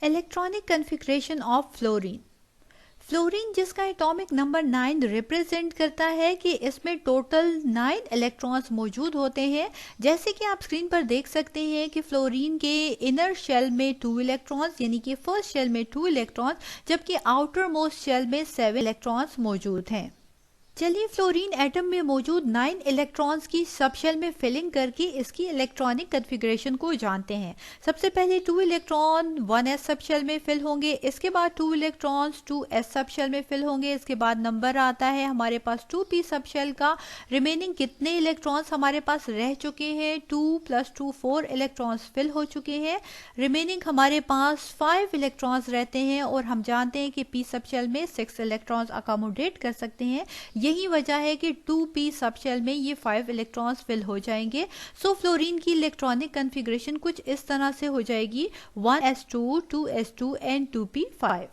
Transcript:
Electronic configuration of fluorine. Fluorine जिसका atomic number 9 represent करता है कि इसमें टोटल 9 इलेक्ट्रॉन्स मौजूद होते हैं। जैसे कि आप स्क्रीन पर देख सकते हैं कि फ्लोरीन के इनर शेल में 2 इलेक्ट्रॉन्स यानी कि फर्स्ट शेल में 2 इलेक्ट्रॉन्स जबकि आउटर मोस्ट शेल में 7 इलेक्ट्रॉन्स मौजूद हैं। चलिए फ्लोरीन एटम में मौजूद 9 इलेक्ट्रॉन्स की सब शेल में फिलिंग करके इसकी इलेक्ट्रॉनिक कन्फिग्रेशन को जानते हैं। सबसे पहले 2 इलेक्ट्रॉन 1s सब शेल में फिल होंगे, इसके बाद 2 इलेक्ट्रॉन्स 2s सब शेल में फिल होंगे, इसके बाद नंबर आता है हमारे पास 2p सब शेल का। रिमेनिंग कितने इलेक्ट्रॉन्स हमारे पास रह चुके हैं, 2 + 2 4 इलेक्ट्रॉन्स फिल हो चुके हैं। रिमेनिंग हमारे पास 5 इलेक्ट्रॉन्स रहते हैं और हम जानते हैं कि p सब शेल में 6 इलेक्ट्रॉन्स अकोमोडेट कर सकते हैं। यही वजह है कि 2p सब शेल में ये 5 इलेक्ट्रॉन्स फिल हो जाएंगे। सो फ्लोरीन की इलेक्ट्रॉनिक कन्फिग्रेशन कुछ इस तरह से हो जाएगी 1s2 2s2 एंड 2p5।